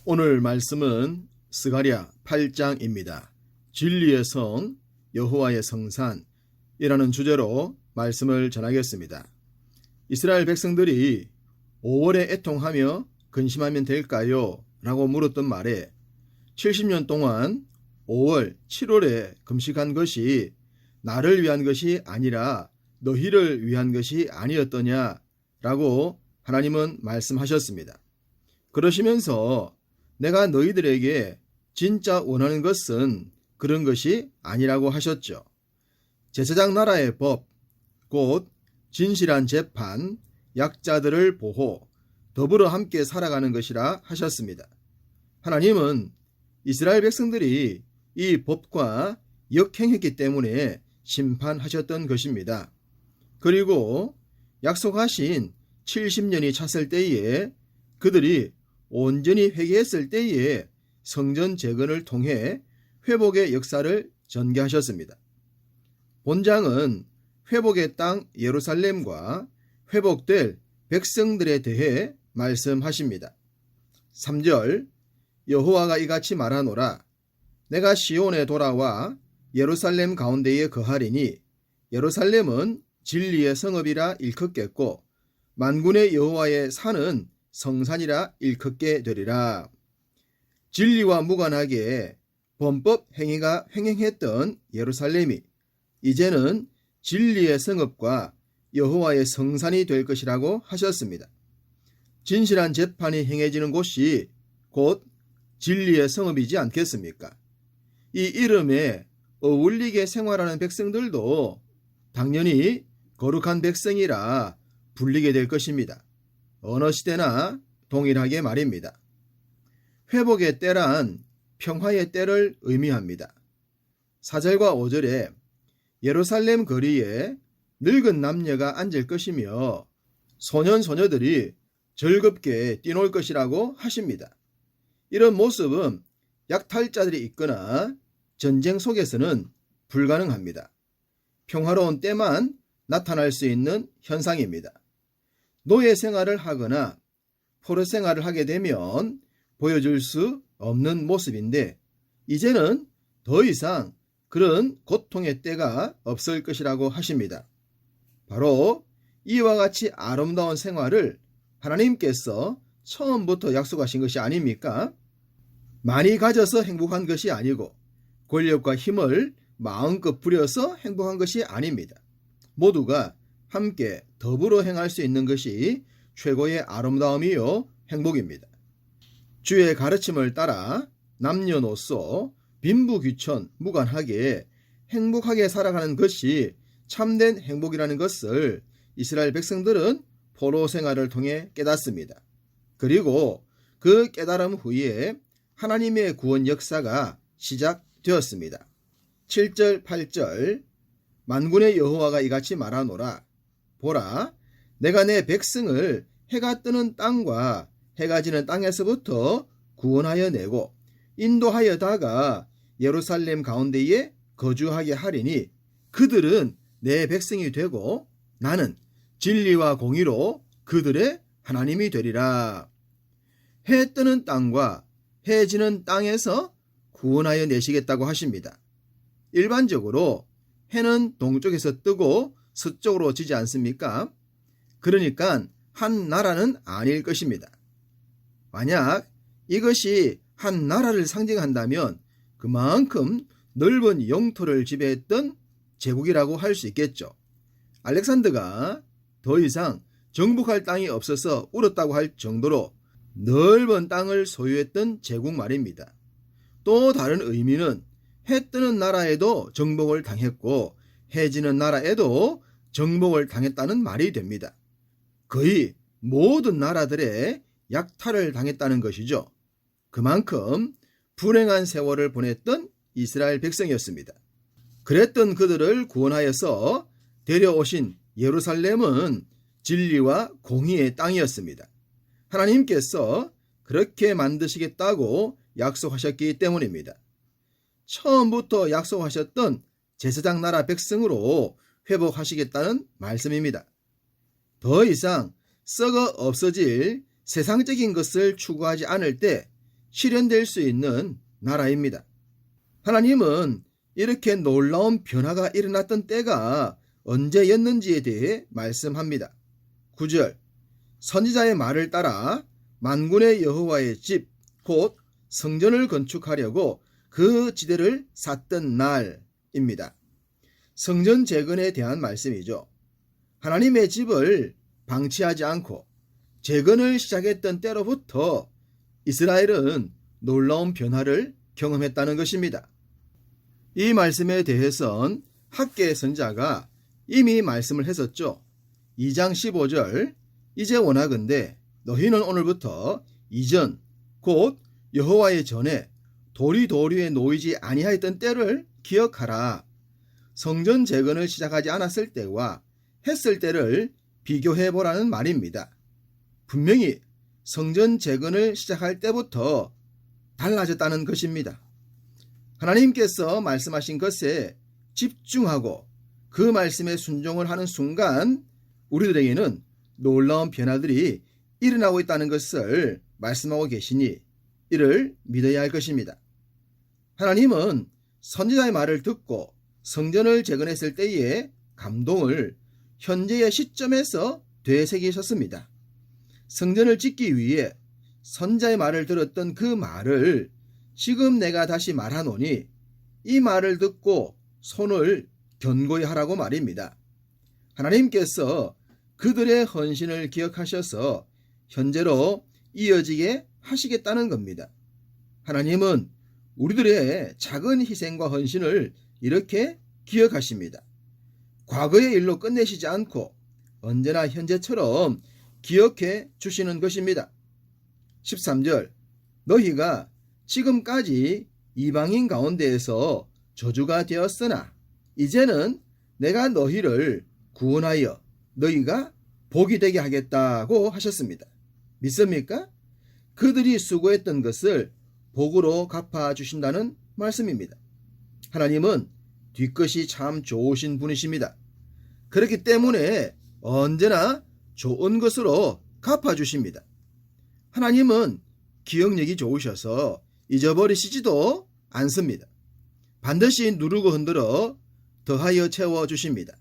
오늘 말씀은 스가랴 8장입니다. 진리의 성, 여호와의 성산이라는 주제로 말씀을 전하겠습니다. 이스라엘 백성들이 5월에 애통하며 근심하면 될까요? 라고 물었던 말에 70년 동안 5월, 7월에 금식한 것이 나를 위한 것이 아니라 너희를 위한 것이 아니었더냐? 라고 하나님은 말씀하셨습니다. 그러시면서 내가 너희들에게 진짜 원하는 것은 그런 것이 아니라고 하셨죠. 제사장 나라의 법, 곧 진실한 재판, 약자들을 보호, 더불어 함께 살아가는 것이라 하셨습니다. 하나님은 이스라엘 백성들이 이 법과 역행했기 때문에 심판하셨던 것입니다. 그리고 약속하신 70년이 찼을 때에 그들이 온전히 회개했을 때에 성전 재건을 통해 회복의 역사를 전개하셨습니다. 본장은 회복의 땅 예루살렘과 회복될 백성들에 대해 말씀하십니다. 3절 여호와가 이같이 말하노라. 내가 시온에 돌아와 예루살렘 가운데에 거하리니 예루살렘은 진리의 성읍이라 일컫겠고 만군의 여호와의 산은 성산이라 일컫게 되리라. 진리와 무관하게 범법 행위가 횡행했던 예루살렘이 이제는 진리의 성읍과 여호와의 성산이 될 것이라고 하셨습니다. 진실한 재판이 행해지는 곳이 곧 진리의 성읍이지 않겠습니까? 이 이름에 어울리게 생활하는 백성들도 당연히 거룩한 백성이라 불리게 될 것입니다. 어느 시대나 동일하게 말입니다. 회복의 때란 평화의 때를 의미합니다. 4절과 5절에 예루살렘 거리에 늙은 남녀가 앉을 것이며 소년 소녀들이 즐겁게 뛰놀 것이라고 하십니다. 이런 모습은 약탈자들이 있거나 전쟁 속에서는 불가능합니다. 평화로운 때만 나타날 수 있는 현상입니다. 노예 생활을 하거나 포로 생활을 하게 되면 보여줄 수 없는 모습인데 이제는 더 이상 그런 고통의 때가 없을 것이라고 하십니다. 바로 이와 같이 아름다운 생활을 하나님께서 처음부터 약속하신 것이 아닙니까? 많이 가져서 행복한 것이 아니고 권력과 힘을 마음껏 부려서 행복한 것이 아닙니다. 모두가 함께 더불어 행할 수 있는 것이 최고의 아름다움이요 행복입니다. 주의 가르침을 따라 남녀노소 빈부귀천 무관하게 행복하게 살아가는 것이 참된 행복이라는 것을 이스라엘 백성들은 포로 생활을 통해 깨닫습니다. 그리고 그 깨달음 후에 하나님의 구원 역사가 시작되었습니다. 7절 8절 만군의 여호와가 이같이 말하노라. 보라, 내가 내 백성을 해가 뜨는 땅과 해가 지는 땅에서부터 구원하여 내고 인도하여다가 예루살렘 가운데에 거주하게 하리니 그들은 내 백성이 되고 나는 진리와 공의로 그들의 하나님이 되리라. 해 뜨는 땅과 해 지는 땅에서 구원하여 내시겠다고 하십니다. 일반적으로 해는 동쪽에서 뜨고 서쪽으로 지지 않습니까? 그러니까 한 나라는 아닐 것입니다. 만약 이것이 한 나라를 상징한다면 그만큼 넓은 영토를 지배했던 제국이라고 할 수 있겠죠. 알렉산더가 더 이상 정복할 땅이 없어서 울었다고 할 정도로 넓은 땅을 소유했던 제국 말입니다. 또 다른 의미는 해 뜨는 나라에도 정복을 당했고 해 지는 나라에도 정복을 당했다는 말이 됩니다. 거의 모든 나라들의 약탈을 당했다는 것이죠. 그만큼 불행한 세월을 보냈던 이스라엘 백성이었습니다. 그랬던 그들을 구원하여서 데려오신 예루살렘은 진리와 공의의 땅이었습니다. 하나님께서 그렇게 만드시겠다고 약속하셨기 때문입니다. 처음부터 약속하셨던 제사장 나라 백성으로 회복하시겠다는 말씀입니다. 더 이상 썩어 없어질 세상적인 것을 추구하지 않을 때 실현될 수 있는 나라입니다. 하나님은 이렇게 놀라운 변화가 일어났던 때가 언제였는지에 대해 말씀합니다. 9절, 선지자의 말을 따라 만군의 여호와의 집, 곧 성전을 건축하려고 그 지대를 샀던 날입니다. 성전 재건에 대한 말씀이죠. 하나님의 집을 방치하지 않고 재건을 시작했던 때로부터 이스라엘은 놀라운 변화를 경험했다는 것입니다. 이 말씀에 대해선 학개 선지자가 이미 말씀을 했었죠. 2장 15절, 이제 원하건대 너희는 오늘부터 이전 곧 여호와의 전에 도리도리에 놓이지 아니하였던 때를 기억하라. 성전 재건을 시작하지 않았을 때와 했을 때를 비교해보라는 말입니다. 분명히 성전 재건을 시작할 때부터 달라졌다는 것입니다. 하나님께서 말씀하신 것에 집중하고 그 말씀에 순종을 하는 순간 우리들에게는 놀라운 변화들이 일어나고 있다는 것을 말씀하고 계시니 이를 믿어야 할 것입니다. 하나님은 선지자의 말을 듣고 성전을 재건했을 때의 감동을 현재의 시점에서 되새기셨습니다. 성전을 짓기 위해 선지자의 말을 들었던 그 말을 지금 내가 다시 말하노니 이 말을 듣고 손을 견고히 하라고 말입니다. 하나님께서 그들의 헌신을 기억하셔서 현재로 이어지게 하시겠다는 겁니다. 하나님은 우리들의 작은 희생과 헌신을 이렇게 기억하십니다. 과거의 일로 끝내시지 않고 언제나 현재처럼 기억해 주시는 것입니다. 13절, 너희가 지금까지 이방인 가운데에서 저주가 되었으나 이제는 내가 너희를 구원하여 너희가 복이 되게 하겠다고 하셨습니다. 믿습니까? 그들이 수고했던 것을 복으로 갚아주신다는 말씀입니다. 하나님은 뒤끝이 참 좋으신 분이십니다. 그렇기 때문에 언제나 좋은 것으로 갚아주십니다. 하나님은 기억력이 좋으셔서 잊어버리시지도 않습니다. 반드시 누르고 흔들어 더하여 채워주십니다.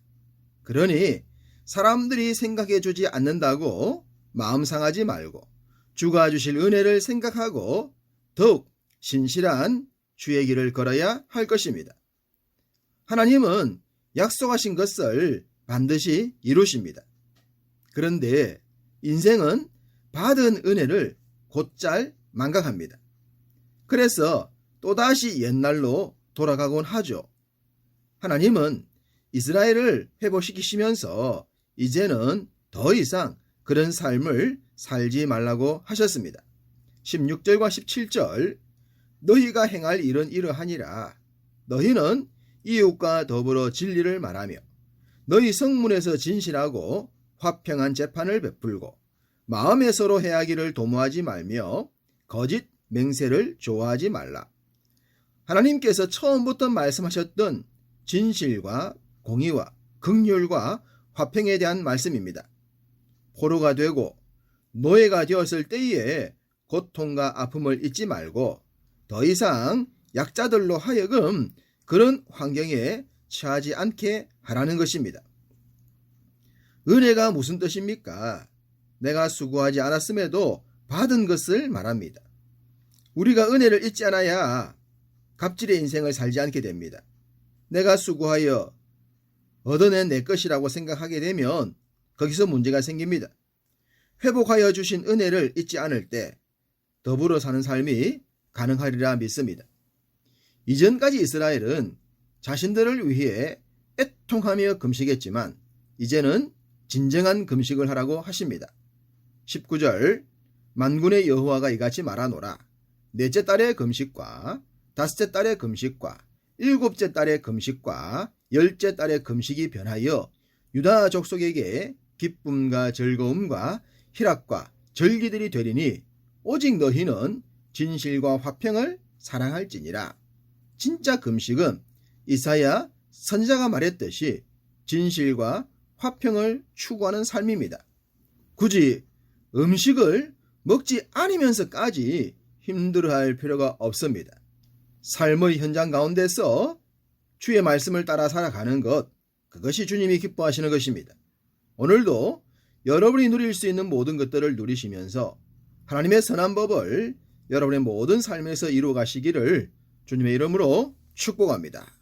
그러니 사람들이 생각해 주지 않는다고 마음 상하지 말고 주가 주실 은혜를 생각하고 더욱 신실한 주의 길을 걸어야 할 것입니다. 하나님은 약속하신 것을 반드시 이루십니다. 그런데 인생은 받은 은혜를 곧잘 망각합니다. 그래서 또다시 옛날로 돌아가곤 하죠. 하나님은 이스라엘을 회복시키시면서 이제는 더 이상 그런 삶을 살지 말라고 하셨습니다. 16절과 17절, 너희가 행할 일은 이러하니라. 너희는 이웃과 더불어 진리를 말하며 너희 성문에서 진실하고 화평한 재판을 베풀고 마음에 서로 해하기를 도모하지 말며 거짓 맹세를 좋아하지 말라. 하나님께서 처음부터 말씀하셨던 진실과 공의와 긍휼과 화평에 대한 말씀입니다. 포로가 되고 노예가 되었을 때에 고통과 아픔을 잊지 말고 더 이상 약자들로 하여금 그런 환경에 처하지 않게 하라는 것입니다. 은혜가 무슨 뜻입니까? 내가 수고하지 않았음에도 받은 것을 말합니다. 우리가 은혜를 잊지 않아야 갑질의 인생을 살지 않게 됩니다. 내가 수고하여 얻어낸 내 것이라고 생각하게 되면 거기서 문제가 생깁니다. 회복하여 주신 은혜를 잊지 않을 때 더불어 사는 삶이 가능하리라 믿습니다. 이전까지 이스라엘은 자신들을 위해 애통하며 금식했지만 이제는 진정한 금식을 하라고 하십니다. 19절, 만군의 여호와가 이같이 말하노라. 넷째 달의 금식과 다섯째 달의 금식과 일곱째 달의 금식과 열째 달의 금식이 변하여 유다 족속에게 기쁨과 즐거움과 희락과 절기들이 되리니 오직 너희는 진실과 화평을 사랑할지니라. 진짜 금식은 이사야 선지자가 말했듯이 진실과 화평을 추구하는 삶입니다. 굳이 음식을 먹지 않으면서까지 힘들어할 필요가 없습니다. 삶의 현장 가운데서 주의 말씀을 따라 살아가는 것, 그것이 주님이 기뻐하시는 것입니다. 오늘도 여러분이 누릴 수 있는 모든 것들을 누리시면서 하나님의 선한 법을 여러분의 모든 삶에서 이루어 가시기를 주님의 이름으로 축복합니다.